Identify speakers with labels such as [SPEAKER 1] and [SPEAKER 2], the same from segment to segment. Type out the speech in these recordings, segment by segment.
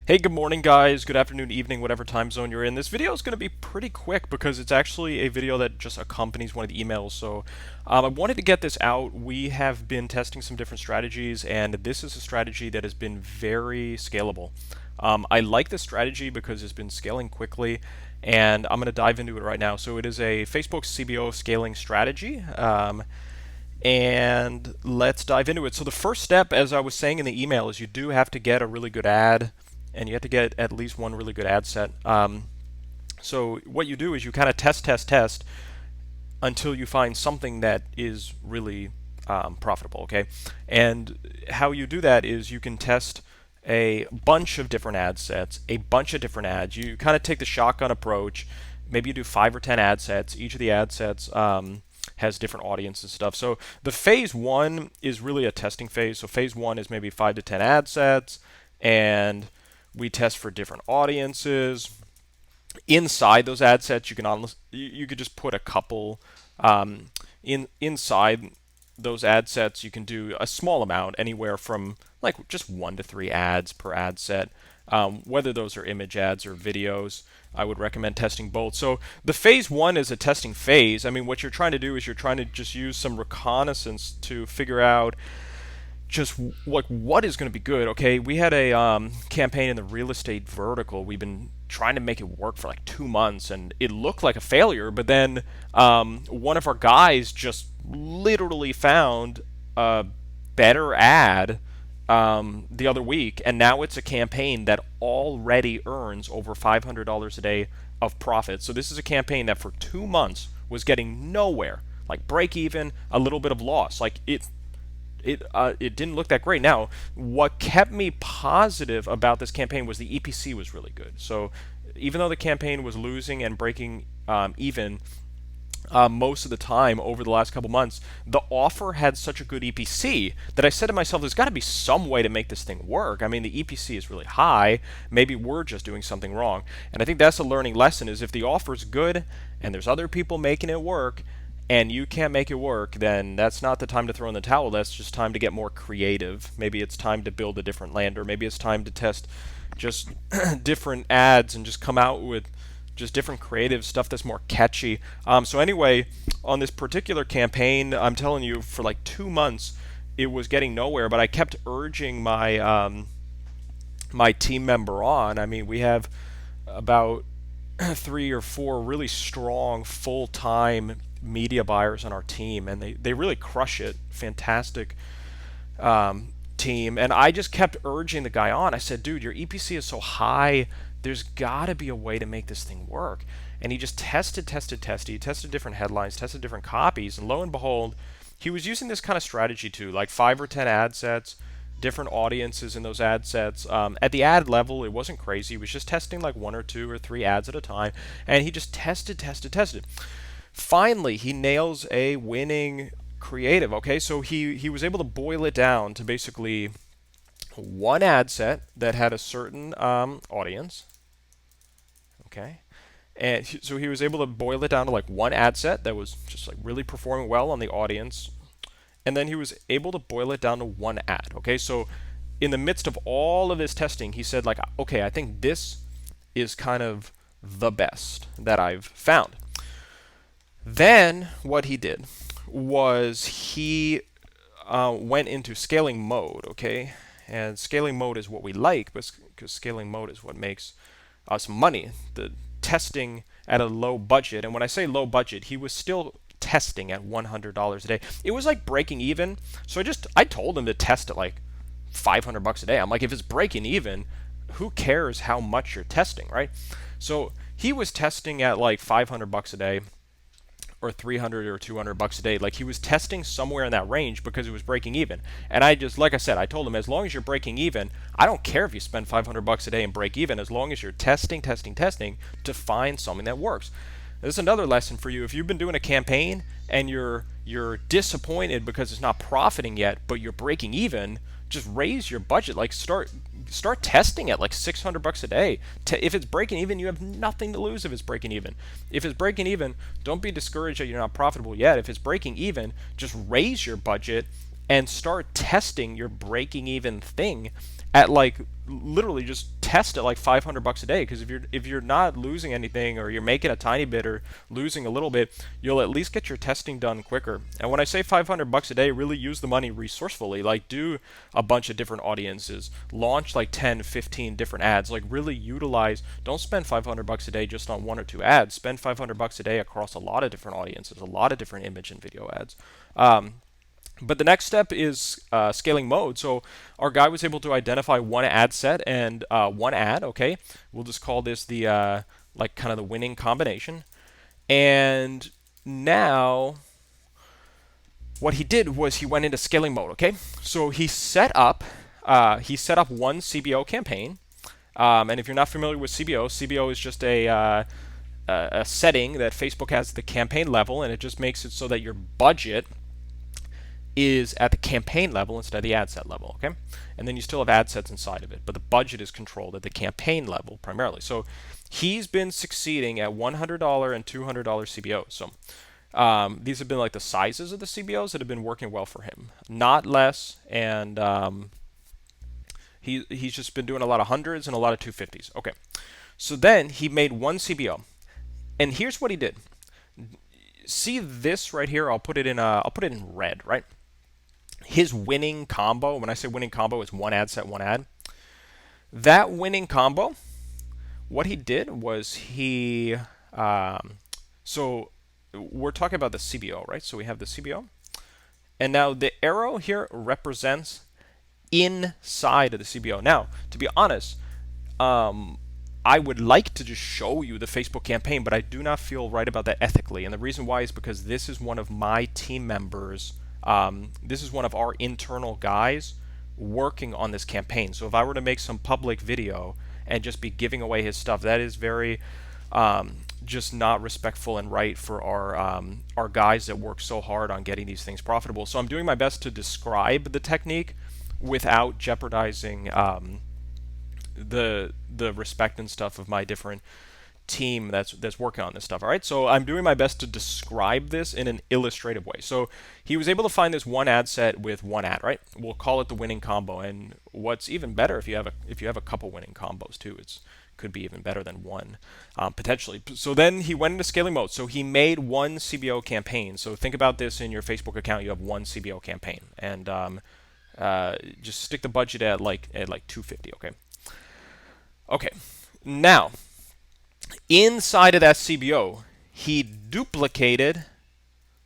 [SPEAKER 1] Hey, good morning, guys. Good afternoon, evening, whatever time zone you're in. This video is going to be pretty quick because it's actually a video that just accompanies one of the emails. So I wanted to get this out. We have been testing some different strategies, and this is a strategy that has been very scalable. I like this strategy because it's been scaling quickly, and I'm going to dive into it right now. So it is a Facebook CBO scaling strategy. And let's dive into it. So the first step, as I was saying in the email, is you do have to get a really good ad, and you have to get at least one really good ad set. So what you do is you kind of test until you find something that is really profitable. Okay, and how you do that is you can test a bunch of different ad sets, a bunch of different ads. You kind of take the shotgun approach. Maybe you do 5 or 10 ad sets. Each of the ad sets has different audience and stuff. So the phase one is really a testing phase. So phase one is maybe 5 to 10 ad sets, and we test for different audiences. Inside those ad sets, you could just put a couple inside those ad sets. You can do a small amount, anywhere from like just 1 to 3 ads per ad set. Whether those are image ads or videos, I would recommend testing both. So the phase one is a testing phase. I mean, what you're trying to do is you're trying to just use some reconnaissance to figure out just like what is going to be good. Okay, we had a campaign in the real estate vertical. We've been trying to make it work for like 2 months, and it looked like a failure. But then one of our guys just literally found a better ad the other week, and now it's a campaign that already earns over $500 a day of profit. So this is a campaign that for 2 months was getting nowhere, like break even, a little bit of loss. Like it didn't look that great. Now, what kept me positive about this campaign was the EPC was really good. So even though the campaign was losing and breaking even most of the time over the last couple months, the offer had such a good EPC that I said to myself, there's got to be some way to make this thing work. I mean, the EPC is really high. Maybe we're just doing something wrong. And I think that's a learning lesson, is if the offer's good and there's other people making it work, and you can't make it work, then that's not the time to throw in the towel. That's just time to get more creative. Maybe it's time to build a different lander. Maybe it's time to test just different ads and just come out with just different creative stuff that's more catchy. So anyway, on this particular campaign, I'm telling you, for like 2 months, it was getting nowhere. But I kept urging my team member on. I mean, we have about 3 or 4 really strong full-time media buyers on our team, and they really crush it. Fantastic team. And I just kept urging the guy on. I said, dude, your EPC is so high. There's got to be a way to make this thing work. And he just tested. He tested different headlines, tested different copies, and lo and behold, he was using this kind of strategy too, like 5 or 10 ad sets, different audiences in those ad sets. At the ad level, it wasn't crazy. He was just testing like 1 or 2 or 3 ads at a time, and he just tested. Finally, he nails a winning creative. Okay, so he was able to boil it down to basically one ad set that had a certain audience. Okay, and so he was able to boil it down to like one ad set that was just like really performing well on the audience, and then he was able to boil it down to one ad. Okay, so in the midst of all of this testing, he said like, okay, I think this is kind of the best that I've found. Then what he did was he went into scaling mode. Okay, and scaling mode is what we like, because scaling mode is what makes us money. The testing at a low budget, and when I say low budget, he was still testing at $100 a day. It was like breaking even. So I told him to test at like $500 a day. I'm like, if it's breaking even, who cares how much you're testing, right? So he was testing at like $500 a day, or 300 or 200 bucks a day. Like, he was testing somewhere in that range because it was breaking even. And I just, like I said, I told him, as long as you're breaking even, I don't care if you spend 500 bucks a day and break even, as long as you're testing to find something that works. This is another lesson for you. If you've been doing a campaign and you're disappointed because it's not profiting yet, but you're breaking even, just raise your budget. Like, start testing at like 600 bucks a day. If it's breaking even, you have nothing to lose. If it's breaking even, don't be discouraged that you're not profitable yet. If it's breaking even, just raise your budget and start testing your breaking even thing at like literally just test at like 500 bucks a day, because if you're not losing anything, or you're making a tiny bit or losing a little bit, you'll at least get your testing done quicker. And when I say 500 bucks a day, really use the money resourcefully. Like, do a bunch of different audiences, launch like 10 15 different ads, like really utilize. Don't spend 500 bucks a day just on one or two ads. Spend 500 bucks a day across a lot of different audiences, a lot of different image and video ads. But the next step is scaling mode. So our guy was able to identify one ad set and one ad. Okay, we'll just call this the like kind of the winning combination. And now what he did was he went into scaling mode. Okay, so he set up one CBO campaign. And if you're not familiar with CBO, CBO is just a setting that Facebook has at the campaign level, and it just makes it so that your budget is at the campaign level instead of the ad set level, okay? And then you still have ad sets inside of it, but the budget is controlled at the campaign level primarily. So he's been succeeding at $100 and $200 CBOs. So these have been like the sizes of the CBOs that have been working well for him, not less. And he's just been doing a lot of hundreds and a lot of 250s. Okay, so then he made one CBO, and here's what he did. See this right here? I'll put it in red, right? His winning combo, when I say winning combo, it's one ad set, one ad. That winning combo, what he did was so we're talking about the CBO, right? So we have the CBO. And now the arrow here represents inside of the CBO. Now, to be honest, I would like to just show you the Facebook campaign, but I do not feel right about that ethically. And the reason why is because this is one of my team members. This is one of our internal guys working on this campaign. So if I were to make some public video and just be giving away his stuff, that is very just not respectful and right for our guys that work so hard on getting these things profitable. So I'm doing my best to describe the technique without jeopardizing the respect and stuff of my different team that's working on this stuff. All right, so I'm doing my best to describe this in an illustrative way. So he was able to find this one ad set with one ad, right? We'll call it the winning combo. And what's even better, if you have a couple winning combos too, it's could be even better than one, potentially. So then he went into scaling mode. So he made one CBO campaign. So think about this: in your Facebook account, you have one CBO campaign, and just stick the budget at like 250. Okay. Now, inside of that CBO, he duplicated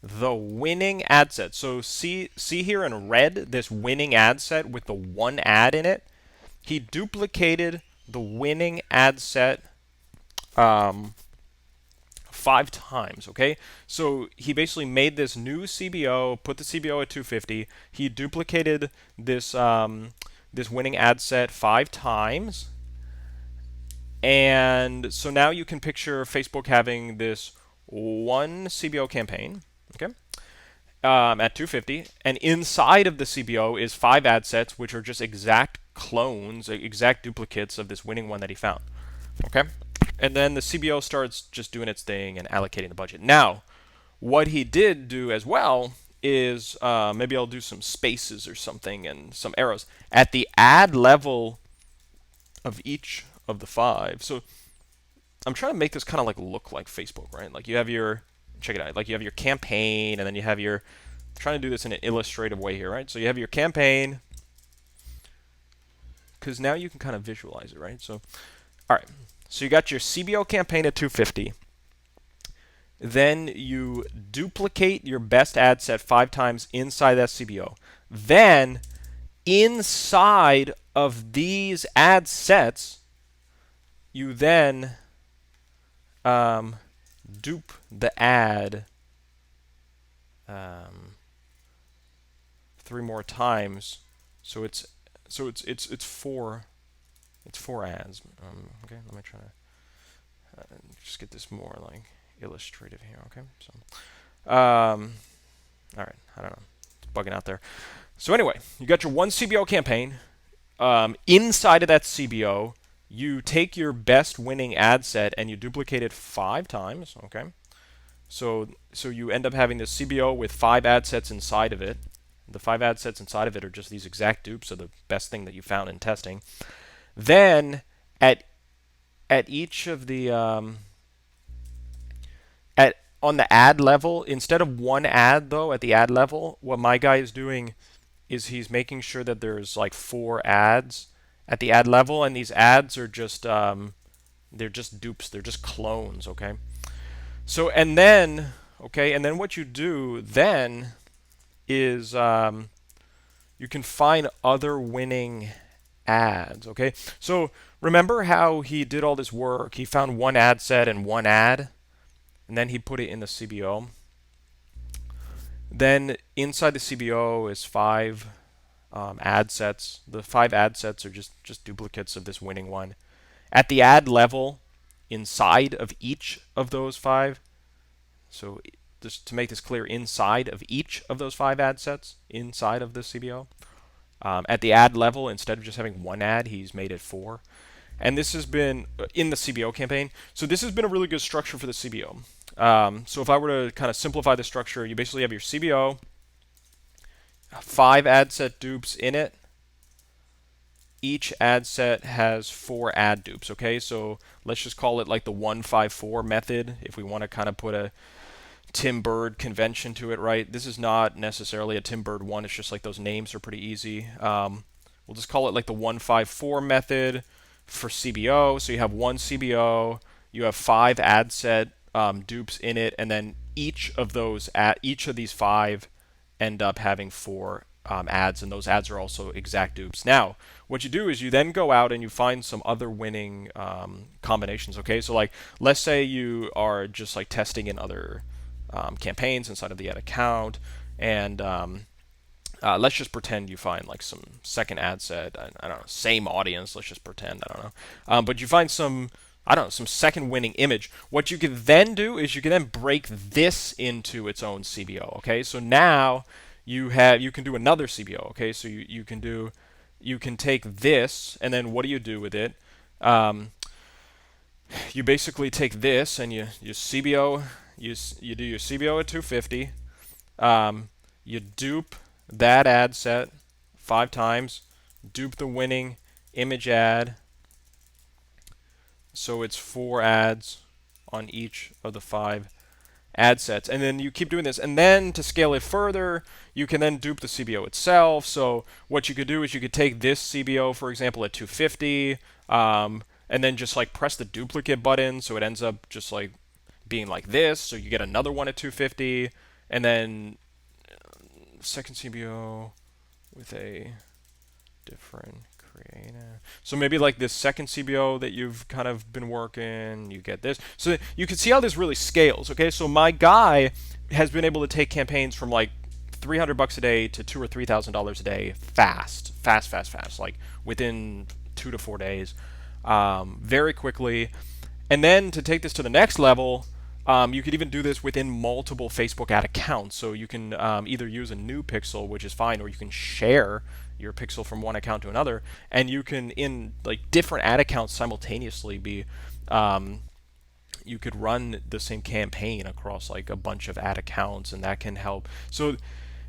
[SPEAKER 1] the winning ad set. So see here in red, this winning ad set with the one ad in it. He duplicated the winning ad set 5 times. Okay, so he basically made this new CBO, put the CBO at 250. He duplicated this this winning ad set 5 times. And so now you can picture Facebook having this one CBO campaign, okay, at 250, and inside of the CBO is 5 ad sets, which are just exact clones, exact duplicates of this winning one that he found, okay. And then the CBO starts just doing its thing and allocating the budget. Now, what he did do as well is maybe I'll do some spaces or something and some arrows at the ad level of each of the 5. So I'm trying to make this kind of like look like Facebook, right? Like you have your, check it out, like you have your campaign, and then you have your, I'm trying to do this in an illustrative way here, right? So you have your campaign, because now you can kind of visualize it, right? So, all right, so you got your CBO campaign at 250. Then you duplicate your best ad set 5 times inside that CBO. Then inside of these ad sets, you then dupe the ad 3 more times. So it's 4 ads. Okay, let me try to just get this more like illustrative here. Okay, so all right, I don't know, it's bugging out there. So anyway, you got your one CBO campaign. Inside of that CBO, you take your best winning ad set and you duplicate it 5 times, okay? So you end up having this CBO with 5 ad sets inside of it, The 5 ad sets inside of it are just these exact dupes of the best thing that you found in testing. Then at each of the at on the ad level, instead of one ad though, at the ad level, what my guy is doing is he's making sure that there's like 4 ads at the ad level, and these ads are just they're just dupes, they're just clones, okay? So and then what you do then is you can find other winning ads, okay? So remember how he did all this work? He found one ad set and one ad, and then he put it in the CBO. Then inside the CBO is 5 ad sets. The 5 ad sets are just duplicates of this winning one. At the ad level, inside of each of those 5, so just to make this clear, inside of each of those 5 ad sets, inside of the CBO, at the ad level, instead of just having one ad, he's made it 4. And this has been in the CBO campaign. So this has been a really good structure for the CBO. So if I were to kind of simplify the structure, you basically have your CBO, 5 ad set dupes in it. Each ad set has 4 ad dupes, okay? So let's just call it like the 154 method if we want to kind of put a Tim Bird convention to it, right? This is not necessarily a Tim Bird one. It's just like those names are pretty easy. We'll just call it like the 154 method for CBO. So you have one CBO, you have 5 ad set dupes in it, and then each of these 5 end up having 4 ads, and those ads are also exact dupes. Now, what you do is you then go out and you find some other winning combinations. Okay, so like let's say you are just like testing in other campaigns inside of the ad account, and let's just pretend you find like some second ad set. I don't know, same audience. Let's just pretend. I don't know, but you find some. I don't know, some second winning image. What you can then do is you can then break this into its own CBO. Okay, so now you can do another CBO. Okay, so you can take this, and then what do you do with it? You basically take this and you CBO you do your CBO at 250. You dupe that ad set 5 times, dupe the winning image ad, so it's 4 ads on each of the 5 ad sets, and then you keep doing this, and then to scale it further, you can then dupe the CBO itself. So what you could do is you could take this CBO, for example, at 250, and then just like press the duplicate button, so it ends up just like being like this. So you get another one at 250, and then second CBO with a different creator. So maybe like this second CBO that you've kind of been working, you get this. So you can see how this really scales. Okay, so my guy has been able to take campaigns from like $300 a day to $2,000 or $3,000 a day fast, like within 2 to 4 days, very quickly. And then to take this to the next level, you could even do this within multiple Facebook ad accounts. So you can either use a new pixel, which is fine, or you can share your pixel from one account to another, and you can, in like different ad accounts simultaneously, be you could run the same campaign across like a bunch of ad accounts, and that can help. So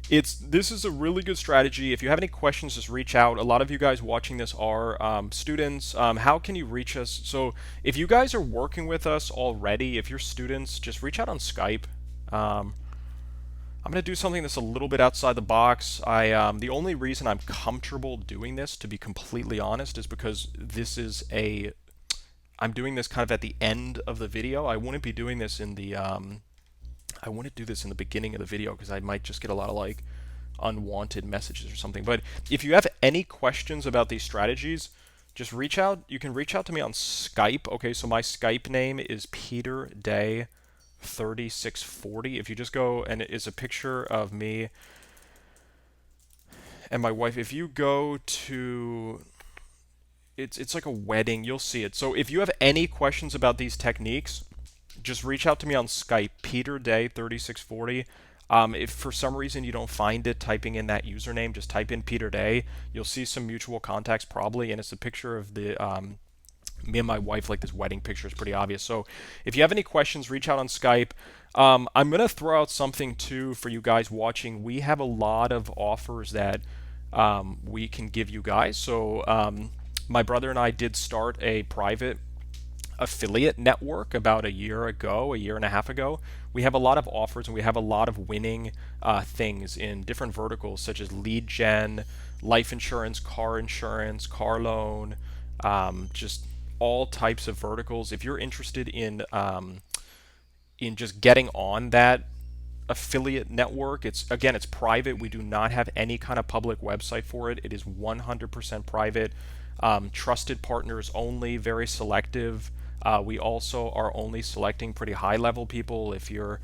[SPEAKER 1] this is a really good strategy. If you have any questions, just reach out. A lot of you guys watching this are students. How can you reach us? So if you guys are working with us already, if you're students, just reach out on Skype. I'm going to do something that's a little bit outside the box. The only reason I'm comfortable doing this, to be completely honest, is because I'm doing this kind of at the end of the video. I wouldn't be doing this in the I want to do this in the beginning of the video because I might just get a lot of like unwanted messages or something. But if you have any questions about these strategies, just reach out. You can reach out to me on Skype. Okay, so my Skype name is Peter Day 3640. If you just go, and it's a picture of me and my wife. If you go to it's like a wedding, you'll see it. So if you have any questions about these techniques, just reach out to me on Skype, Peter Day 3640. If for some reason you don't find it typing in that username, just type in Peter Day. You'll see some mutual contacts probably, and it's a picture of Me and my wife like this wedding picture is pretty obvious. So if you have any questions, reach out on Skype. I'm gonna throw out something too for you guys watching. We have a lot of offers that we can give you guys. So my brother and I did start a private affiliate network about a year ago, a year and a half ago. We have a lot of offers and we have a lot of winning things in different verticals such as lead gen, life insurance, car loan, just all types of verticals. If you're interested in just getting on that affiliate network, it's private. We do not have any kind of public website for it. It is 100% private. Trusted partners only, very selective. We also are only selecting pretty high level people. If you're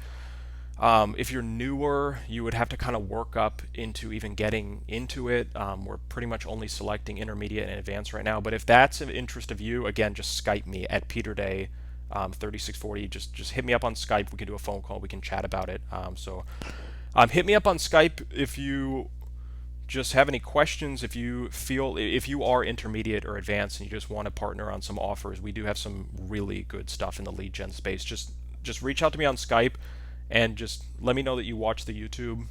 [SPEAKER 1] newer, you would have to kind of work up into even getting into it. We're pretty much only selecting intermediate and advanced right now. But if that's of interest of you, again, just Skype me at PeterDay 3640. Just hit me up on Skype. We can do a phone call. We can chat about it. Hit me up on Skype if you just have any questions. If you are intermediate or advanced and you just want to partner on some offers, we do have some really good stuff in the lead gen space. Just reach out to me on Skype and just let me know that you watch the YouTube.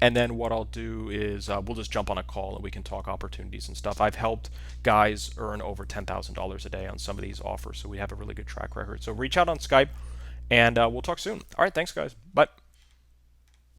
[SPEAKER 1] And then what I'll do is we'll just jump on a call and we can talk opportunities and stuff. I've helped guys earn over $10,000 a day on some of these offers, so we have a really good track record. So reach out on Skype, and we'll talk soon. All right, thanks, guys. Bye.